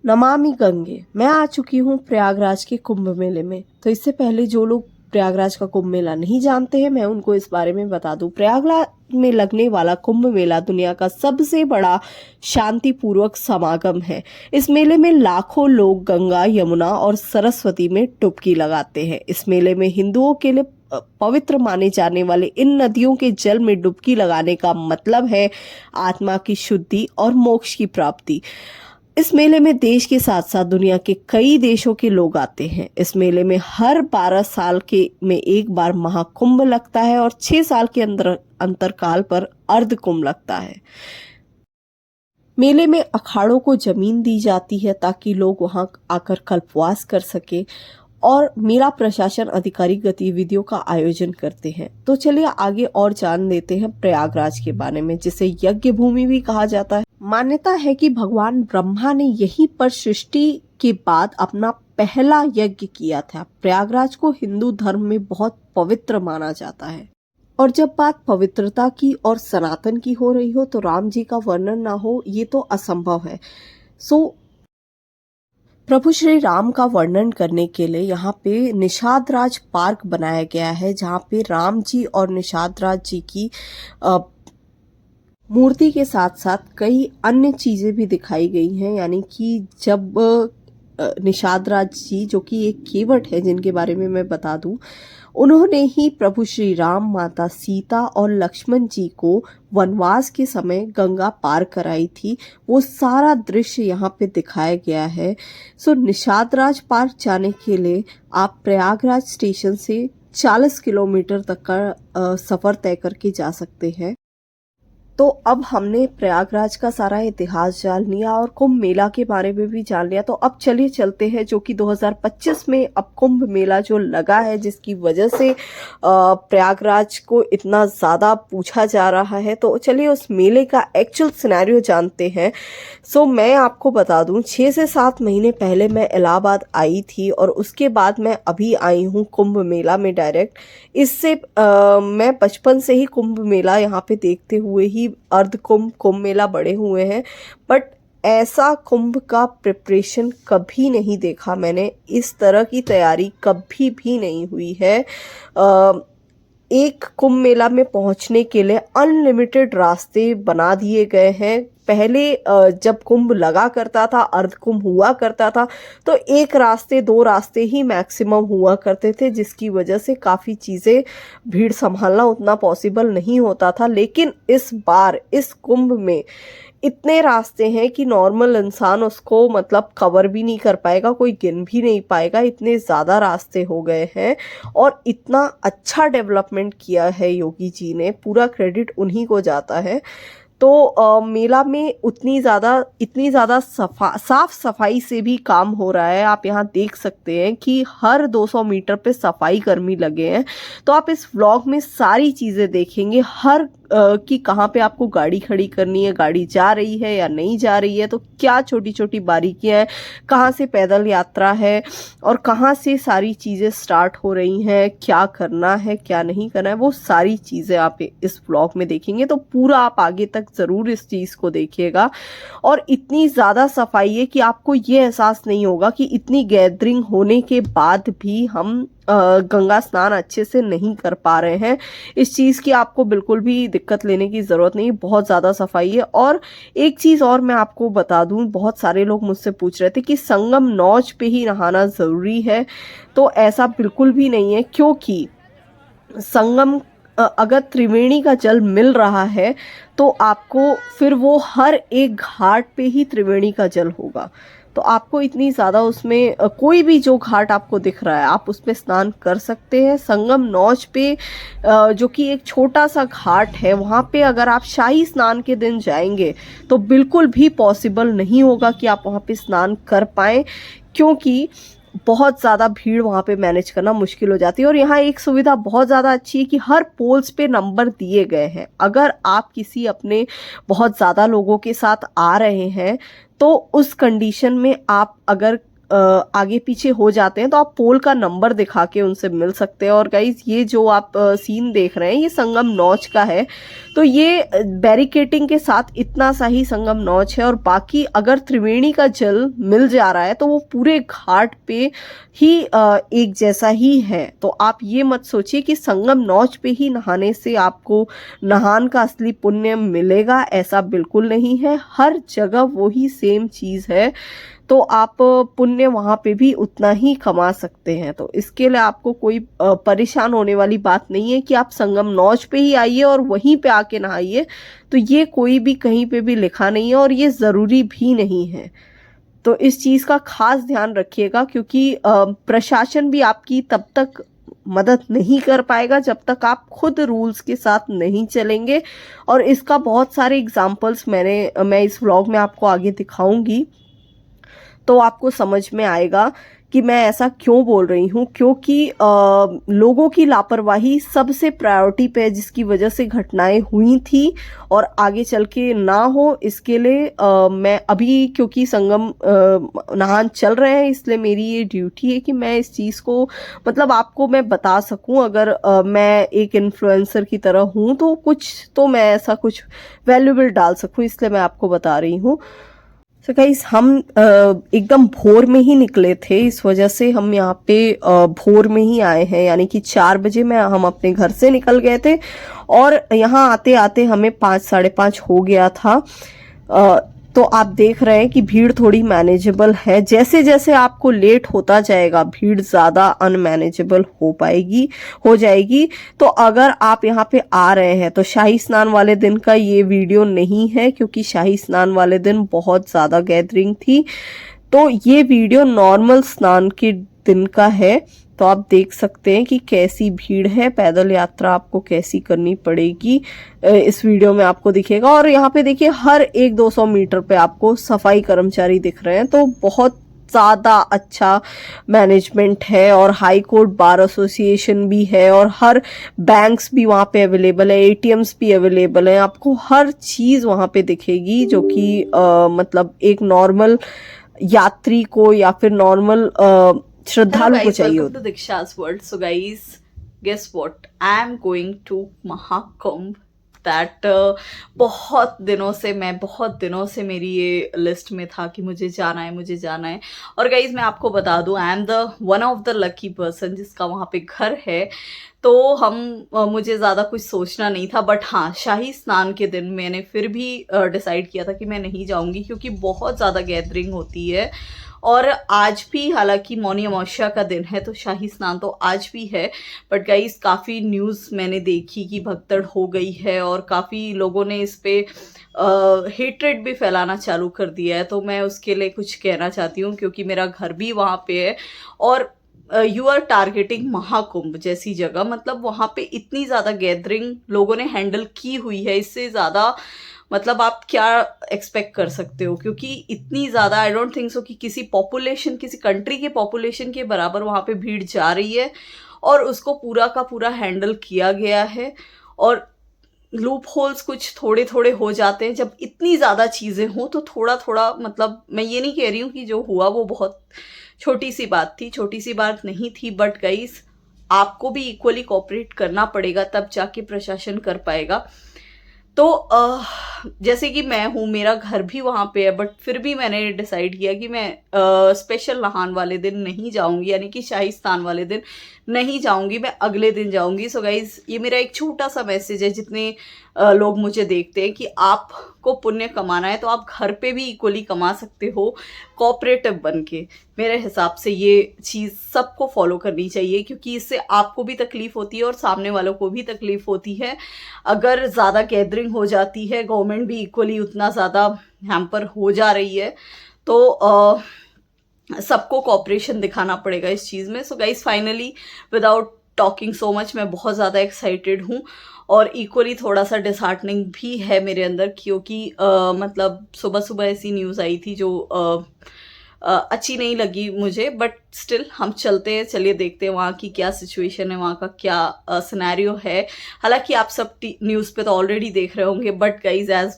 नमामि गंगे। मैं आ चुकी हूँ प्रयागराज के कुंभ मेले में। तो इससे पहले जो लोग प्रयागराज का कुंभ मेला नहीं जानते हैं, मैं उनको इस बारे में बता दूं। प्रयागराज में लगने वाला कुंभ मेला दुनिया का सबसे बड़ा शांतिपूर्वक समागम है। इस मेले में लाखों लोग गंगा, यमुना और सरस्वती में डुबकी लगाते हैं। इस मेले में हिंदुओं के लिए पवित्र माने जाने वाले इन नदियों के जल में डुबकी लगाने का मतलब है आत्मा की शुद्धि और मोक्ष की प्राप्ति। इस मेले में देश के साथ साथ दुनिया के कई देशों के लोग आते हैं। इस मेले में हर 12 साल के में एक बार महाकुंभ लगता है और 6 साल के अंतरकाल पर अर्ध कुंभ लगता है। मेले में अखाड़ों को जमीन दी जाती है ताकि लोग वहां आकर कल्पवास कर सके और मेला प्रशासन अधिकारी गतिविधियों का आयोजन करते हैं। तो चलिए आगे और जान लेते हैं प्रयागराज के बारे में, जिसे यज्ञ भूमि भी कहा जाता है। मान्यता है कि भगवान ब्रह्मा ने यहीं पर सृष्टि के बाद अपना पहला यज्ञ किया था। प्रयागराज को हिंदू धर्म में बहुत पवित्र माना जाता है। और जब बात पवित्रता की और सनातन की हो रही हो तो राम जी का वर्णन ना हो ये तो असंभव है। प्रभु श्री राम का वर्णन करने के लिए यहाँ पे निषाद राज पार्क बनाया गया है, जहाँ पे राम जी और निषाद राज जी की मूर्ति के साथ साथ कई अन्य चीजें भी दिखाई गई हैं। यानी कि जब निषाद राज जी, जो कि एक केवट है जिनके बारे में मैं बता दूं, उन्होंने ही प्रभु श्री राम, माता सीता और लक्ष्मण जी को वनवास के समय गंगा पार कराई थी। वो सारा दृश्य यहाँ पे दिखाया गया है। निषाद राज पार्क जाने के लिए आप प्रयागराज स्टेशन से 40 किलोमीटर तक का सफर तय करके जा सकते हैं। तो अब हमने प्रयागराज का सारा इतिहास जान लिया और कुंभ मेला के बारे में भी जान लिया। तो अब चलिए चलते हैं, जो कि 2025 में अब कुंभ मेला जो लगा है, जिसकी वजह से प्रयागराज को इतना ज़्यादा पूछा जा रहा है। तो चलिए उस मेले का एक्चुअल सिनेरियो जानते हैं। मैं आपको बता दूं, 6 से 7 महीने पहले मैं इलाहाबाद आई थी और उसके बाद मैं अभी आई हूँ कुंभ मेला में डायरेक्ट। इससे मैं बचपन से ही कुंभ मेला यहाँ पे देखते हुए ही अर्ध कुंभ मेला बड़े हुए हैं, बट ऐसा कुंभ का प्रिपरेशन कभी नहीं देखा मैंने। इस तरह की तैयारी कभी भी नहीं हुई है। एक कुंभ मेला में पहुंचने के लिए अनलिमिटेड रास्ते बना दिए गए हैं। पहले जब कुंभ लगा करता था, अर्ध कुंभ हुआ करता था, तो एक रास्ते 2 रास्ते ही मैक्सिमम हुआ करते थे, जिसकी वजह से काफ़ी चीज़ें भीड़ संभालना उतना पॉसिबल नहीं होता था। लेकिन इस बार इस कुंभ में इतने रास्ते हैं कि नॉर्मल इंसान उसको मतलब कवर भी नहीं कर पाएगा, कोई गिन भी नहीं पाएगा, इतने ज़्यादा रास्ते हो गए हैं। और इतना अच्छा डेवलपमेंट किया है योगी जी ने, पूरा क्रेडिट उन्हीं को जाता है। तो मेला में इतनी ज़्यादा साफ सफाई से भी काम हो रहा है। आप यहाँ देख सकते हैं कि हर 200 मीटर पे सफाई कर्मी लगे हैं। तो आप इस व्लॉग में सारी चीज़ें देखेंगे, हर कि कहाँ पे आपको गाड़ी खड़ी करनी है, गाड़ी जा रही है या नहीं जा रही है, तो क्या छोटी छोटी बारीकियाँ हैं, कहाँ से पैदल यात्रा है और कहाँ से सारी चीज़ें स्टार्ट हो रही हैं, क्या करना है क्या नहीं करना है, वो सारी चीज़ें आप इस व्लॉग में देखेंगे। तो पूरा आप आगे तक ज़रूर इस चीज़ को देखिएगा। और इतनी ज़्यादा सफाई है कि आपको ये एहसास नहीं होगा कि इतनी गैदरिंग होने के बाद भी हम गंगा स्नान अच्छे से नहीं कर पा रहे हैं। इस चीज़ की आपको बिल्कुल भी दिक्कत लेने की ज़रूरत नहीं, बहुत ज़्यादा सफाई है। और एक चीज़ और मैं आपको बता दूं, बहुत सारे लोग मुझसे पूछ रहे थे कि संगम नौच पे ही नहाना ज़रूरी है। तो ऐसा बिल्कुल भी नहीं है, क्योंकि संगम अगर त्रिवेणी का जल मिल रहा है तो आपको फिर वो हर एक घाट पे ही त्रिवेणी का जल होगा। तो आपको इतनी ज़्यादा उसमें कोई भी जो घाट आपको दिख रहा है आप उसमें स्नान कर सकते हैं। संगम नौच पे जो कि एक छोटा सा घाट है, वहाँ पे अगर आप शाही स्नान के दिन जाएंगे तो बिल्कुल भी पॉसिबल नहीं होगा कि आप वहाँ पे स्नान कर पाएँ, क्योंकि बहुत ज़्यादा भीड़ वहाँ पे मैनेज करना मुश्किल हो जाती है। और यहाँ एक सुविधा बहुत ज़्यादा अच्छी है कि हर पोल्स पे नंबर दिए गए हैं। अगर आप किसी अपने बहुत ज़्यादा लोगों के साथ आ रहे हैं तो उस कंडीशन में आप अगर आगे पीछे हो जाते हैं तो आप पोल का नंबर दिखा के उनसे मिल सकते हैं। और गाइज ये जो आप सीन देख रहे हैं ये संगम नौच का है। तो ये बैरिकेटिंग के साथ इतना सा ही संगम नौच है, और बाकी अगर त्रिवेणी का जल मिल जा रहा है तो वो पूरे घाट पे ही एक जैसा ही है। तो आप ये मत सोचिए कि संगम नौच पे ही नहाने से आपको नहान का असली पुण्य मिलेगा, ऐसा बिल्कुल नहीं है। हर जगह वही सेम चीज़ है, तो आप पुण्य वहाँ पे भी उतना ही कमा सकते हैं। तो इसके लिए आपको कोई परेशान होने वाली बात नहीं है कि आप संगम नौच पे ही आइए और वहीं पे आके नहाइए। तो ये कोई भी कहीं पे भी लिखा नहीं है और ये ज़रूरी भी नहीं है। तो इस चीज़ का खास ध्यान रखिएगा, क्योंकि प्रशासन भी आपकी तब तक मदद नहीं कर पाएगा जब तक आप खुद रूल्स के साथ नहीं चलेंगे। और इसका बहुत सारे एग्जाम्पल्स मैं इस व्लॉग में आपको आगे दिखाऊंगी, तो आपको समझ में आएगा कि मैं ऐसा क्यों बोल रही हूँ। क्योंकि लोगों की लापरवाही सबसे प्रायोरिटी पे है, जिसकी वजह से घटनाएं हुई थी और आगे चल के ना हो। इसके लिए मैं अभी, क्योंकि संगम नहान चल रहे हैं, इसलिए मेरी ये ड्यूटी है कि मैं इस चीज़ को मतलब आपको मैं बता सकूं। अगर मैं एक इन्फ्लुएंसर की तरह हूं तो कुछ तो मैं ऐसा कुछ वैल्यूबल डाल सकूं, इसलिए मैं आपको बता रही हूँ। तो गाइस हम एकदम भोर में ही निकले थे, इस वजह से हम यहाँ पे भोर में ही आए हैं, यानी कि 4 बजे में हम अपने घर से निकल गए थे और यहाँ आते आते हमें 5 साढ़े 5 हो गया था। तो आप देख रहे हैं कि भीड़ थोड़ी मैनेजेबल है। जैसे जैसे आपको लेट होता जाएगा भीड़ ज़्यादा अनमैनेजेबल हो जाएगी। तो अगर आप यहाँ पे आ रहे हैं तो शाही स्नान वाले दिन का ये वीडियो नहीं है, क्योंकि शाही स्नान वाले दिन बहुत ज़्यादा गैदरिंग थी। तो ये वीडियो नॉर्मल स्नान के दिन का है। तो आप देख सकते हैं कि कैसी भीड़ है, पैदल यात्रा आपको कैसी करनी पड़ेगी इस वीडियो में आपको दिखेगा। और यहाँ पे देखिए हर 100-200 मीटर पे आपको सफाई कर्मचारी दिख रहे हैं। तो बहुत ज़्यादा अच्छा मैनेजमेंट है, और हाई कोर्ट बार एसोसिएशन भी है, और हर बैंक्स भी वहाँ पे अवेलेबल है, एटीएम्स भी अवेलेबल है। आपको हर चीज़ वहाँ पे दिखेगी जो कि मतलब एक नॉर्मल यात्री को या फिर नॉर्मल श्रद्धालु को चाहिए होता है। Diksha's world. So guys, guess what? I am going to Mahakumbh. That बहुत दिनों से मेरी ये लिस्ट में था कि मुझे जाना है। और गाइज मैं आपको बता दूं, I am the one of the lucky person जिसका वहाँ पे घर है। तो मुझे ज़्यादा कुछ सोचना नहीं था, बट हाँ, शाही स्नान के दिन मैंने फिर भी डिसाइड किया था कि मैं नहीं जाऊँगी, क्योंकि बहुत ज़्यादा गैदरिंग होती है। और आज भी, हालांकि मौनी अमावस्या का दिन है तो शाही स्नान तो आज भी है, बट गाइस काफ़ी न्यूज़ मैंने देखी कि भगदड़ हो गई है और काफ़ी लोगों ने इस पे हेट्रेड भी फैलाना चालू कर दिया है। तो मैं उसके लिए कुछ कहना चाहती हूँ, क्योंकि मेरा घर भी वहाँ पे है और यू आर टारगेटिंग महाकुंभ जैसी जगह, मतलब वहाँ पे इतनी ज़्यादा गैदरिंग लोगों ने हैंडल की हुई है, इससे ज़्यादा मतलब आप क्या एक्सपेक्ट कर सकते हो, क्योंकि इतनी ज़्यादा आई डोंट थिंक सो कि किसी कंट्री के पॉपुलेशन के बराबर वहाँ पे भीड़ जा रही है, और उसको पूरा का पूरा हैंडल किया गया है। और लूप होल्स कुछ थोड़े थोड़े हो जाते हैं जब इतनी ज़्यादा चीज़ें हों, तो थोड़ा थोड़ा, मतलब मैं ये नहीं कह रही हूँ कि जो हुआ वो बहुत छोटी सी बात नहीं थी, बट गाइस आपको भी इक्वली कोऑपरेट करना पड़ेगा, तब जाके प्रशासन कर पाएगा। तो जैसे कि मैं हूँ, मेरा घर भी वहाँ पे है, बट फिर भी मैंने डिसाइड किया कि मैं स्पेशल नहान वाले दिन नहीं जाऊँगी, यानी कि शाही स्नान वाले दिन नहीं जाऊँगी, मैं अगले दिन जाऊँगी। सो गाइज, ये मेरा एक छोटा सा मैसेज है, जितने लोग मुझे देखते हैं कि आपको पुण्य कमाना है तो आप घर पे भी इक्वली कमा सकते हो कोऑपरेटिव बन के। मेरे हिसाब से ये चीज़ सबको फॉलो करनी चाहिए, क्योंकि इससे आपको भी तकलीफ होती है और सामने वालों को भी तकलीफ होती है। अगर ज़्यादा गैदरिंग हो जाती है, गवर्नमेंट भी इक्वली उतना ज़्यादा हैम्पर हो जा रही है, तो सबको कोऑपरेशन दिखाना पड़ेगा इस चीज़ में। So guys, finally without talking so much, मैं बहुत ज़्यादा एक्साइटेड हूँ और इक्वली थोड़ा सा डिसहार्टनिंग भी है मेरे अंदर, क्योंकि मतलब सुबह सुबह ऐसी न्यूज़ आई थी जो अच्छी नहीं लगी मुझे, बट स्टिल हम चलते हैं, चलिए देखते हैं वहाँ की क्या सिचुएशन है, वहाँ का क्या सिनेरियो है। हालांकि आप सब न्यूज़ पे तो ऑलरेडी देख रहे होंगे, but guys as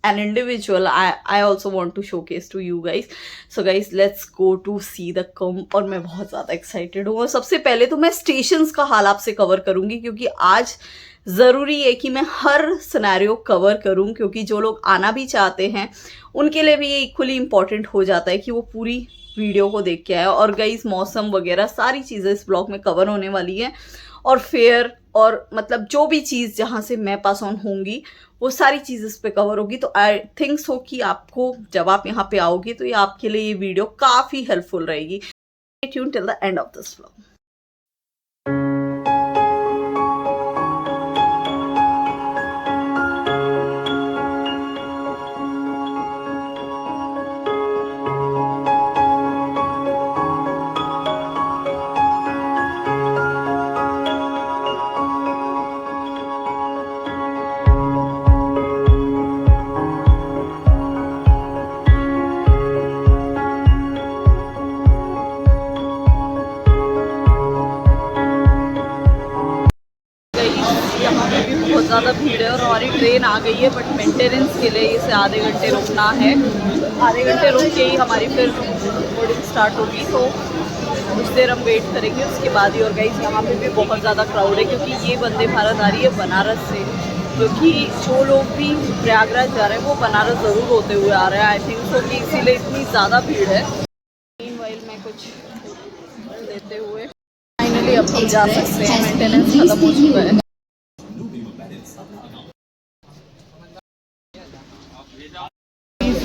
an individual, I also want to showcase to you guys. So guys, let's go to see the कुंभ. और मैं बहुत ज़्यादा एक्साइटेड हूँ. और सबसे पहले तो मैं स्टेशंस का हाल आपसे कवर करूँगी, क्योंकि आज ज़रूरी है कि मैं हर सिनेरियो कवर करूँ, क्योंकि जो लोग आना भी चाहते हैं उनके लिए भी ये इक्वली इम्पॉर्टेंट हो जाता है कि वो पूरी वीडियो को देख के आए. और गाइस, मौसम वगैरह सारी चीज़ें इस ब्लॉग में कवर होने वाली हैं. और फेयर और मतलब जो भी चीज़ जहाँ से मैं पास ऑन होंगी वो सारी चीज़ इस पे कवर होगी. तो आई थिंक सो कि आपको जब आप यहाँ पे आओगे तो ये आपके लिए ये वीडियो काफ़ी हेल्पफुल रहेगी. Stay tune till the end of this vlog. यहाँ पे भी बहुत ज़्यादा भीड़ है और हमारी ट्रेन आ गई है, बट मेंटेनेंस के लिए इसे आधे घंटे रुकना है. आधे घंटे रुक के ही हमारी फिर बोर्डिंग स्टार्ट होगी, तो कुछ देर हम वेट करेंगे उसके बाद ही. और गाइस, यहाँ पे भी बहुत ज़्यादा क्राउड है, क्योंकि ये वंदे भारत आ रही है बनारस से, क्योंकि जो लोग भी प्रयागराज जा रहे हैं वो बनारस ज़रूर होते हुए आ रहे हैं. आई थिंक सो कि इसीलिए इतनी ज़्यादा भीड़ है. मीनवाइल मैं कुछ लेते हुए फाइनली अब हम जा सकते हैं. मेंटेनेंस खत्म हो चुका है.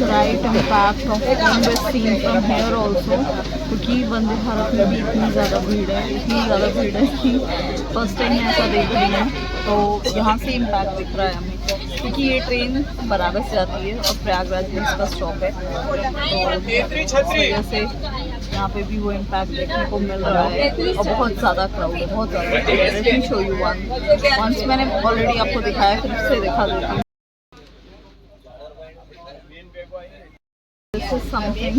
Right impact of Kumbh is seen from here also, क्योंकि वंदे भारत में भी इतनी ज़्यादा भीड़ है कि फर्स्ट टाइम मैं ऐसा देख रही हूँ. तो यहाँ से इम्पैक्ट दिख रहा है हमें, क्योंकि ये ट्रेन बनारस जाती है और प्रयागराज में इसका स्टॉप है. तो इस वजह से यहाँ पे भी वो इम्पैक्ट देखने को मिल रहा है. और बहुत ज़्यादा क्राउड है, बहुत ज़्यादा. Let me show you once मैंने ऑलरेडी आपको दिखाया, फिर से दिखा देती हूँ. This is something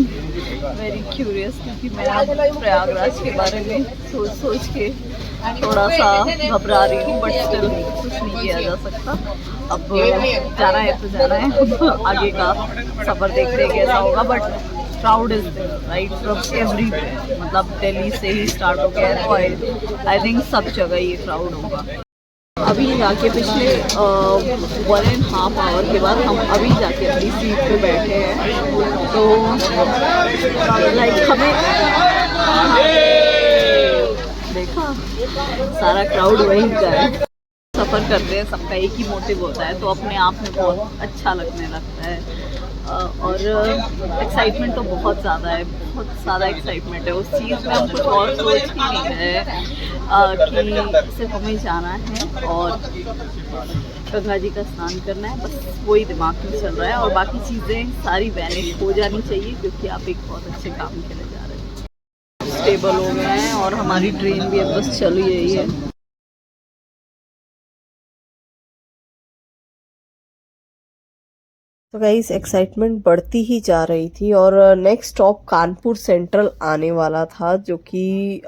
very curious, क्योंकि मैं अब प्रयागराज के बारे में सोच के थोड़ा सा घबरा रही हूँ, बट स्टिल कुछ नहीं किया जा सकता. अब जाना है तो जाना है. आगे का सफ़र देखते हैं कैसा होगा. But crowd is right from everywhere, मतलब दिल्ली से ही स्टार्ट हो गया है, तो आई थिंक सब जगह ये क्राउड होगा. अभी जाके पिछले 1.5 आवर के बाद हम अभी जाके अपनी सीट पे बैठे हैं. तो लाइक हमें देखा सारा क्राउड वहीं का है. सफ़र करते हैं सबका एक ही मोटिव होता है, तो अपने आप में बहुत अच्छा लगने लगता है. और एक्साइटमेंट तो बहुत ज़्यादा है, बहुत ज़्यादा एक्साइटमेंट है. उस चीज़ में हम कुछ और सोच ही नहीं रहे कि सिर्फ हमें जाना है और गंगा जी का स्नान करना है, बस वही दिमाग में चल रहा है. और बाकी चीज़ें सारी वैनिश हो जानी चाहिए, क्योंकि आप एक बहुत अच्छे काम के लिए जा रहे हैं. स्टेबल हो गए हैं और हमारी ट्रेन भी अब बस चल ही रही है. तो गाइस, एक्साइटमेंट बढ़ती ही जा रही थी और नेक्स्ट स्टॉप कानपुर सेंट्रल आने वाला था, जो कि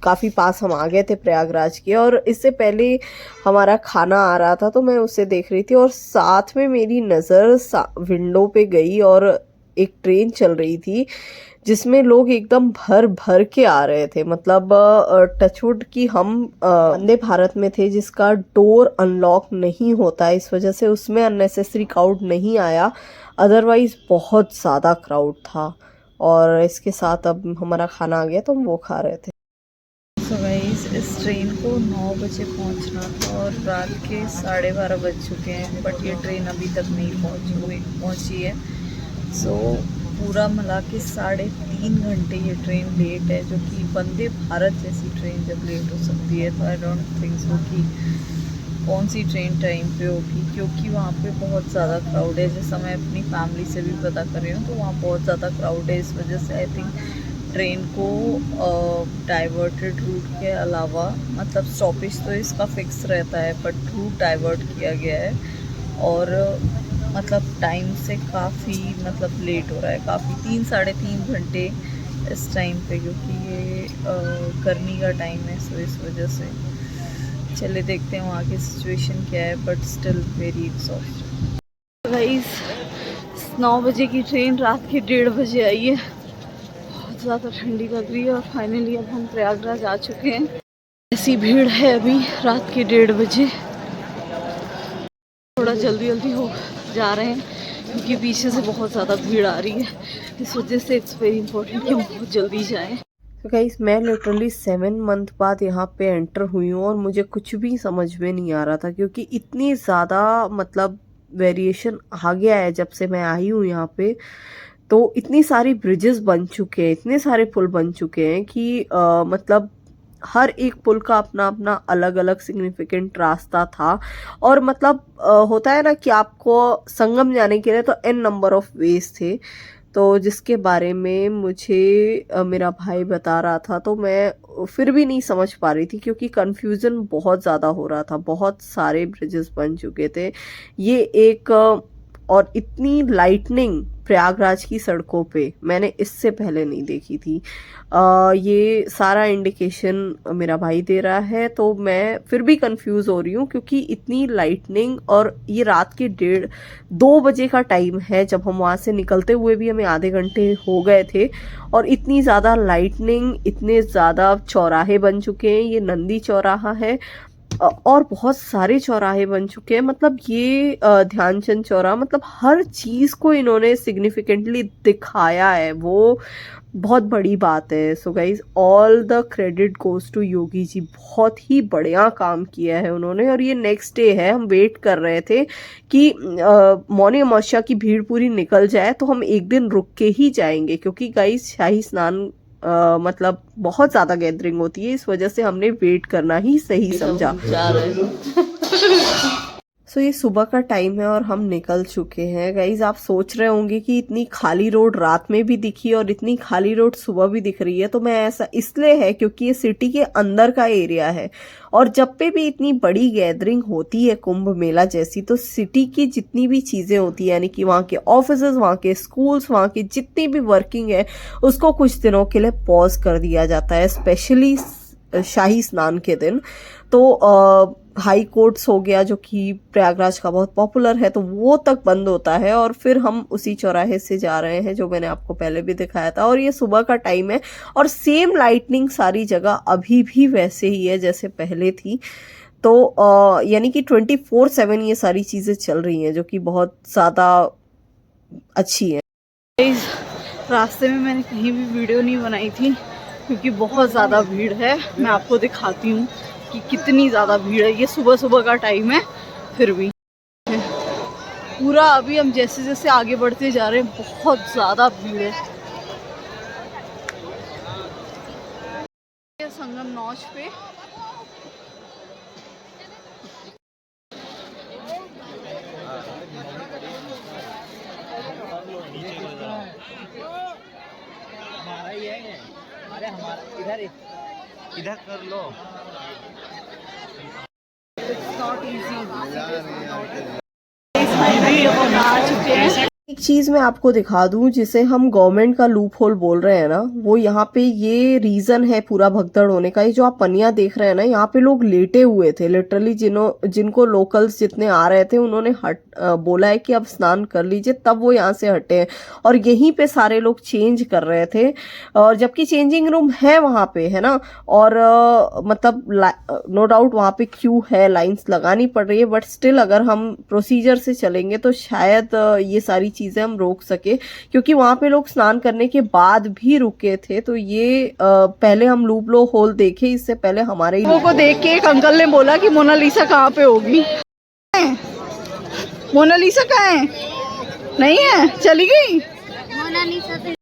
काफ़ी पास हम आ गए थे प्रयागराज के. और इससे पहले हमारा खाना आ रहा था, तो मैं उसे देख रही थी और साथ में मेरी नज़र विंडो पे गई और एक ट्रेन चल रही थी जिसमें लोग एकदम भर भर के आ रहे थे. मतलब टचवुड कि हम वंदे भारत में थे जिसका डोर अनलॉक नहीं होता, इस वजह से उसमें अननेसेसरी क्राउड नहीं आया. अदरवाइज़ बहुत ज़्यादा क्राउड था. और इसके साथ अब हमारा खाना आ गया तो हम वो खा रहे थे. सो गाइस, इस ट्रेन को 9 बजे पहुंचना था और रात के 12:30 बज चुके हैं, बट ये ट्रेन अभी तक नहीं पहुंची है. सो पूरा मिला के 3.5 घंटे ये ट्रेन लेट है, जो कि वंदे भारत जैसी ट्रेन जब लेट हो सकती है तो आई डोंट थिंक सो कि कौन सी ट्रेन टाइम पे होगी, क्योंकि वहाँ पे बहुत ज़्यादा क्राउड है. जैसा मैं अपनी फैमिली से भी पता कर रही हूँ तो वहाँ बहुत ज़्यादा क्राउड है. इस वजह से आई थिंक ट्रेन को डाइवर्टेड रूट के अलावा, मतलब स्टॉपेज तो इसका फिक्स रहता है, बट रूट डाइवर्ट किया गया है. और मतलब टाइम से काफ़ी मतलब लेट हो रहा है, काफ़ी 3-3.5 घंटे इस टाइम पे, क्योंकि ये गर्मी का टाइम है. सो इस वजह से चले देखते हैं वहाँ की सिचुएशन क्या है, but still very exhausted. Guys 9 बजे की ट्रेन रात के 1:30 बजे आई है। बहुत ज़्यादा ठंडी लग रही है और फाइनली अब हम प्रयागराज आ चुके हैं। ऐसी भीड़ है अभी रात के 1:30 बजे। थोड़ा जल्दी जल्दी हो जा रहे हैं क्योंकि पीछे से बहुत ज़्यादा भीड़ आ रही है। इस वजह से इट्स वेरी इंपॉर्टेंट कि हम बहुत जल्दी जाएं। तो गाइस मैं लिटरली 7 मंथ बाद यहाँ पे एंटर हुई हूँ और मुझे कुछ भी समझ में नहीं आ रहा था क्योंकि इतनी ज़्यादा मतलब वेरिएशन आ गया है जब से मैं आई हूँ यहाँ पे। तो इतनी सारी ब्रिजेस बन चुके हैं, इतने सारे पुल बन चुके हैं कि मतलब हर एक पुल का अपना अपना अलग अलग सिग्निफिकेंट रास्ता था। और मतलब होता है ना कि आपको संगम जाने के लिए तो n नंबर ऑफ वेज थे। तो जिसके बारे में मुझे मेरा भाई बता रहा था तो मैं फिर भी नहीं समझ पा रही थी क्योंकि कन्फ्यूज़न बहुत ज़्यादा हो रहा था। बहुत सारे ब्रिजेस बन चुके थे। ये एक और इतनी लाइटनिंग प्रयागराज की सड़कों पे मैंने इससे पहले नहीं देखी थी। ये सारा इंडिकेशन मेरा भाई दे रहा है तो मैं फिर भी कंफ्यूज हो रही हूँ क्योंकि इतनी लाइटनिंग और ये रात के 1:30-2 बजे का टाइम है। जब हम वहाँ से निकलते हुए भी हमें आधे घंटे हो गए थे और इतनी ज़्यादा लाइटनिंग, इतने ज़्यादा चौराहे बन चुके हैं। ये नंदी चौराहा है और बहुत सारे चौराहे बन चुके हैं। मतलब ये ध्यानचंद चौराहा, मतलब हर चीज़ को इन्होंने सिग्निफिकेंटली दिखाया है, वो बहुत बड़ी बात है। So guys all the credit goes to Yogi ji. बहुत ही बढ़िया काम किया है उन्होंने। और ये नेक्स्ट डे है, हम वेट कर रहे थे कि मौनी अमावस्या की भीड़ पूरी निकल जाए तो हम एक दिन रुक के ही जाएंगे क्योंकि गाइज शाही स्नान मतलब बहुत ज़्यादा गैदरिंग होती है। इस वजह से हमने वेट करना ही सही समझा। सो ये सुबह का टाइम है और हम निकल चुके हैं। गाइज आप सोच रहे होंगे कि इतनी खाली रोड रात में भी दिखी और इतनी खाली रोड सुबह भी दिख रही है। तो मैं ऐसा इसलिए है क्योंकि ये सिटी के अंदर का एरिया है और जब पे भी इतनी बड़ी गैदरिंग होती है कुंभ मेला जैसी, तो सिटी की जितनी भी चीज़ें होती है, यानी कि वहाँ के ऑफिसेज, वहाँ के स्कूल्स, वहाँ की जितनी भी वर्किंग है, उसको कुछ दिनों के लिए पॉज कर दिया जाता है, स्पेशली शाही स्नान के दिन। तो हाई कोर्ट्स हो गया जो कि प्रयागराज का बहुत पॉपुलर है, तो वो तक बंद होता है और फिर हम उसी चौराहे से जा रहे हैं जो मैंने आपको पहले भी दिखाया था। और ये सुबह का टाइम है और सेम लाइटनिंग सारी जगह अभी भी वैसे ही है जैसे पहले थी। तो यानी कि 24/7 ये सारी चीज़ें चल रही हैं जो कि बहुत ज़्यादा अच्छी है। रास्ते में मैंने कहीं भी वीडियो नहीं बनाई थी क्योंकि बहुत ज़्यादा भीड़ है। मैं आपको दिखाती हूँ कि कितनी ज़्यादा भीड़ है। ये सुबह सुबह का टाइम है फिर भी पूरा, अभी हम जैसे जैसे आगे बढ़ते जा रहे हैं बहुत ज़्यादा भीड़ है। संगम नौच पे अरे हमारा इधर कर लो। एक चीज़ मैं आपको दिखा दूं जिसे हम गवर्नमेंट का लूप होल बोल रहे हैं ना, वो यहाँ पे ये रीज़न है पूरा भगदड़ होने का। ये जो आप पनिया देख रहे हैं ना, यहाँ पे लोग लेटे हुए थे लिटरली। जिनको लोकल्स जितने आ रहे थे उन्होंने बोला है कि अब स्नान कर लीजिए, तब वो यहाँ से हटे हैं और यहीं पे सारे लोग चेंज कर रहे थे। और जबकि चेंजिंग रूम है वहाँ पे, है ना, और मतलब नो डाउट वहाँ पे क्यू है, लाइंस लगानी पड़ रही है, बट स्टिल अगर हम प्रोसीजर से चलेंगे तो शायद ये सारी चीज़ें हम रोक सके क्योंकि वहाँ पे लोग स्नान करने के बाद भी रुके थे। तो ये पहले हम लूप होल देखे, इससे पहले हमारे लोगों को देख के एक अंकल ने बोला कि मोनालिसा कहाँ पे होगी। मोनालिसा कहाँ है? नहीं है, चली गई मोनालिसा।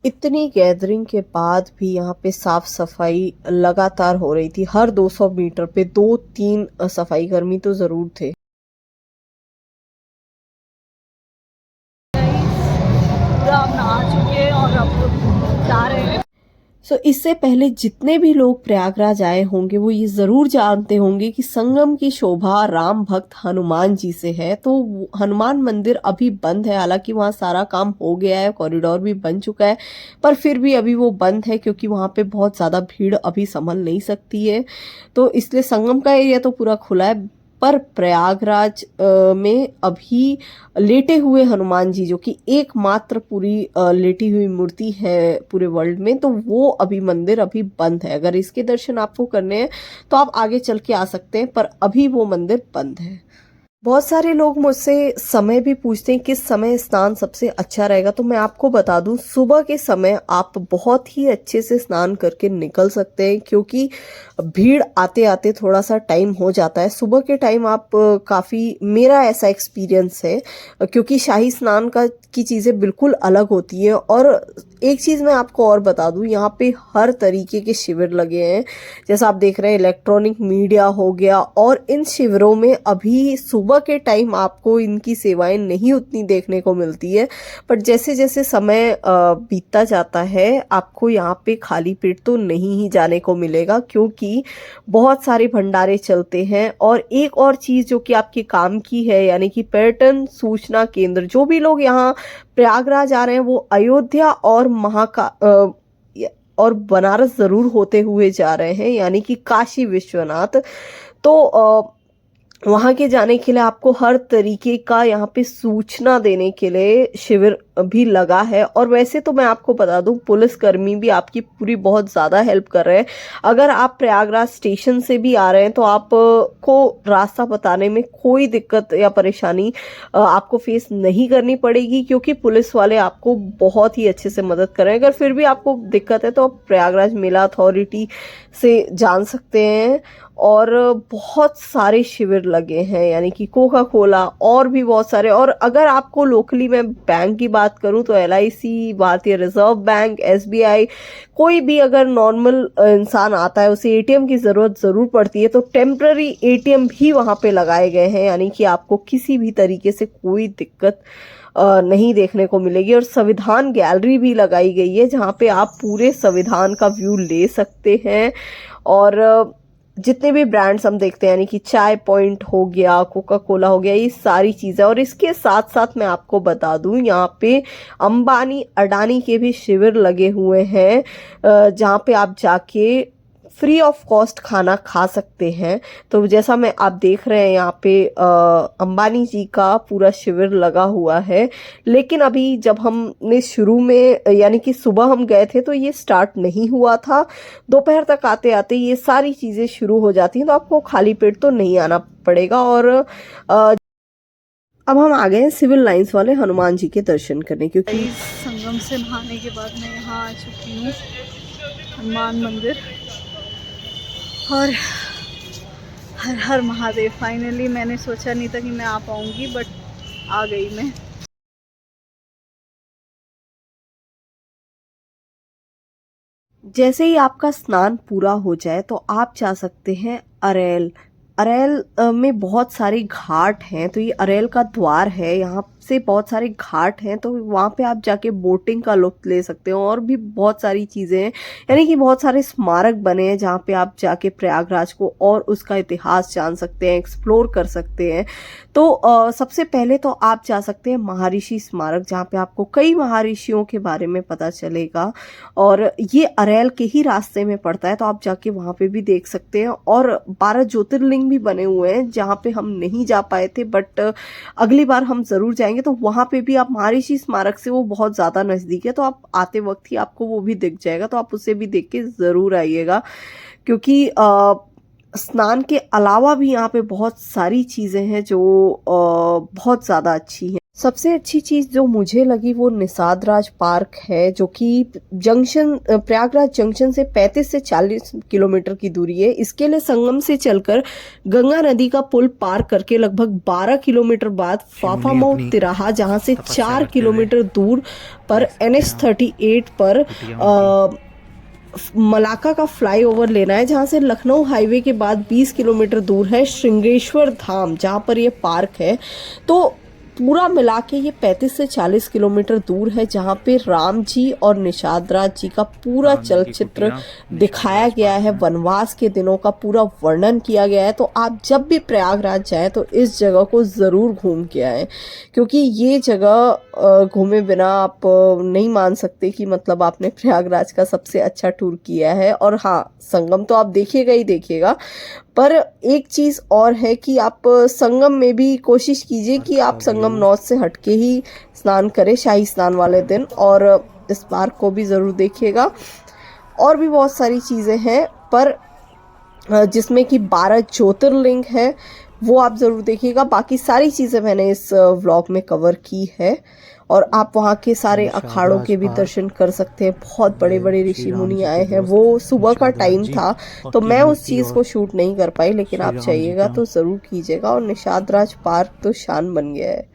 इतनी गैदरिंग के बाद भी यहाँ पे साफ सफाई लगातार हो रही थी। हर 200 मीटर पे 2-3 सफाई कर्मी तो जरूर थे। पूरा हम नहा चुके हैं और अब जा रहे हैं। इससे पहले जितने भी लोग प्रयागराज आए होंगे वो ये ज़रूर जानते होंगे कि संगम की शोभा राम भक्त हनुमान जी से है। तो हनुमान मंदिर अभी बंद है, हालांकि वहाँ सारा काम हो गया है, कॉरिडोर भी बन चुका है, पर फिर भी अभी वो बंद है क्योंकि वहाँ पे बहुत ज़्यादा भीड़ अभी संभल नहीं सकती है। तो इसलिए संगम का एरिया तो पूरा खुला है, पर प्रयागराज में अभी लेटे हुए हनुमान जी, जो कि एकमात्र पूरी लेटी हुई मूर्ति है पूरे वर्ल्ड में, तो वो अभी मंदिर अभी बंद है। अगर इसके दर्शन आपको करने हैं तो आप आगे चल के आ सकते हैं, पर अभी वो मंदिर बंद है। बहुत सारे लोग मुझसे समय भी पूछते हैं किस समय स्नान सबसे अच्छा रहेगा, तो मैं आपको बता दूं सुबह के समय आप बहुत ही अच्छे से स्नान करके निकल सकते हैं, क्योंकि भीड़ आते आते थोड़ा सा टाइम हो जाता है। सुबह के टाइम आप काफ़ी, मेरा ऐसा एक्सपीरियंस है, क्योंकि शाही स्नान की चीज़ें बिल्कुल अलग होती है। और एक चीज़ मैं आपको और बता दूं, यहाँ पे हर तरीके के शिविर लगे हैं, जैसा आप देख रहे हैं इलेक्ट्रॉनिक मीडिया हो गया, और इन शिविरों में अभी सुबह के टाइम आपको इनकी सेवाएं नहीं उतनी देखने को मिलती है, पर जैसे जैसे समय बीतता जाता है आपको यहाँ पे खाली पेट तो नहीं ही जाने को मिलेगा, क्योंकि बहुत सारे भंडारे चलते हैं। और एक और चीज़ जो कि आपके काम की है, यानी कि पर्यटन सूचना केंद्र, जो भी लोग यहाँ प्रयागराज आ रहे हैं वो अयोध्या और और बनारस ज़रूर होते हुए जा रहे हैं, यानी कि काशी विश्वनाथ। तो वहाँ के जाने के लिए आपको हर तरीके का यहाँ पे सूचना देने के लिए शिविर भी लगा है। और वैसे तो मैं आपको बता दूं पुलिसकर्मी भी आपकी पूरी बहुत ज़्यादा हेल्प कर रहे हैं। अगर आप प्रयागराज स्टेशन से भी आ रहे हैं तो आपको रास्ता बताने में कोई दिक्कत या परेशानी आपको फेस नहीं करनी पड़ेगी, क्योंकि पुलिस वाले आपको बहुत ही अच्छे से मदद कर रहे हैं। अगर फिर भी आपको दिक्कत है तो आप प्रयागराज मेला अथॉरिटी से जान सकते हैं। और बहुत सारे शिविर लगे हैं, यानी कि कोका कोला और भी बहुत सारे। और अगर आपको लोकली मैं बैंक की बात करूं तो LIC, भारतीय रिजर्व बैंक, SBI, कोई भी अगर नॉर्मल इंसान आता है उसे ATM की ज़रूरत ज़रूर पड़ती है, तो टेम्प्ररी ATM भी वहाँ पे लगाए गए हैं, यानी कि आपको किसी भी तरीके से कोई दिक्कत नहीं देखने को मिलेगी। और संविधान गैलरी भी लगाई गई है जहाँ पे आप पूरे संविधान का व्यू ले सकते हैं। और जितने भी ब्रांड्स हम देखते हैं, यानी कि चाय पॉइंट हो गया, कोका कोला हो गया, ये सारी चीज़ें। और इसके साथ साथ मैं आपको बता दूं यहाँ पे अंबानी अडानी के भी शिविर लगे हुए हैं, जहाँ पे आप जाके फ्री ऑफ कॉस्ट खाना खा सकते हैं। तो जैसा आप देख रहे हैं यहाँ पे अंबानी जी का पूरा शिविर लगा हुआ है। लेकिन अभी जब हमने शुरू में, यानी कि सुबह हम गए थे तो ये स्टार्ट नहीं हुआ था। दोपहर तक आते आते ये सारी चीज़ें शुरू हो जाती हैं, तो आपको खाली पेट तो नहीं आना पड़ेगा। और अब हम आ गए हैं सिविल लाइंस वाले हनुमान जी के दर्शन करने, क्योंकि संगम से नहाने के बाद मैं यहाँ आ चुकी हूँ हनुमान मंदिर। और हर हर महादेव, फाइनली मैंने सोचा नहीं था कि मैं आ पाऊंगी, बट आ गई मैं। जैसे ही आपका स्नान पूरा हो जाए तो आप जा सकते हैं अरेल। अरेल में बहुत सारे घाट हैं, तो ये अरेल का द्वार है, यहाँ से बहुत सारे घाट हैं, तो वहाँ पे आप जाके बोटिंग का लुत्फ ले सकते हो। और भी बहुत सारी चीज़ें हैं, यानी कि बहुत सारे स्मारक बने हैं जहाँ पे आप जाके प्रयागराज को और उसका इतिहास जान सकते हैं, एक्सप्लोर कर सकते हैं। तो सबसे पहले तो आप जा सकते हैं महर्षि स्मारक, जहाँ पे आपको कई महर्षियों के बारे में पता चलेगा। और ये अरेल के ही रास्ते में पड़ता है, तो आप जाके वहाँ पे भी देख सकते हैं। और 12 ज्योतिर्लिंग भी बने हुए हैं जहाँ पे हम नहीं जा पाए थे, बट अगली बार हम ज़रूर जाएंगे। तो वहाँ पे भी आप महर्षि स्मारक से, वो बहुत ज़्यादा नज़दीक है, तो आप आते वक्त ही आपको वो भी दिख जाएगा, तो आप उसे भी देख के ज़रूर आइएगा। क्योंकि स्नान के अलावा भी यहाँ पे बहुत सारी चीज़ें हैं जो बहुत ज़्यादा अच्छी हैं। सबसे अच्छी चीज़ जो मुझे लगी वो निषाद राज पार्क है, जो कि प्रयागराज जंक्शन से 35 से 40 किलोमीटर की दूरी है। इसके लिए संगम से चलकर गंगा नदी का पुल पार करके लगभग 12 किलोमीटर बाद फाफामऊ तिराहा, जहाँ से 4 किलोमीटर दूर पर NH38 पर मलाका का फ्लाईओवर लेना है, जहाँ से लखनऊ हाईवे के बाद 20 किलोमीटर दूर है श्रृंगेश्वर धाम, जहाँ पर ये पार्क है। तो पूरा मिला के ये 35 से 40 किलोमीटर दूर है, जहाँ पे राम जी और निषाद राज जी का पूरा चलचित्र दिखाया गया है, वनवास के दिनों का पूरा वर्णन किया गया है। तो आप जब भी प्रयागराज जाएं तो इस जगह को ज़रूर घूम के आएँ, क्योंकि ये जगह घूमे बिना आप नहीं मान सकते कि मतलब आपने प्रयागराज का सबसे अच्छा टूर किया है। और हाँ, संगम तो आप देखिएगा ही देखिएगा, पर एक चीज़ और है कि आप संगम में भी कोशिश कीजिए कि आप संगम नॉर्थ से हटके ही स्नान करें शाही स्नान वाले दिन, और इस पार्क को भी ज़रूर देखिएगा। और भी बहुत सारी चीज़ें हैं, पर जिसमें कि 12 ज्योतिर्लिंग है, वो आप ज़रूर देखिएगा। बाकी सारी चीज़ें मैंने इस व्लॉग में कवर की है, और आप वहाँ के सारे अखाड़ों के भी दर्शन कर सकते हैं। बहुत बड़े बड़े ऋषि मुनि आए हैं। वो सुबह का टाइम था तो मैं उस चीज़ को शूट नहीं कर पाई, लेकिन आप चाहिएगा तो ज़रूर कीजिएगा। और निषाद राज पार्क तो शान बन गया है।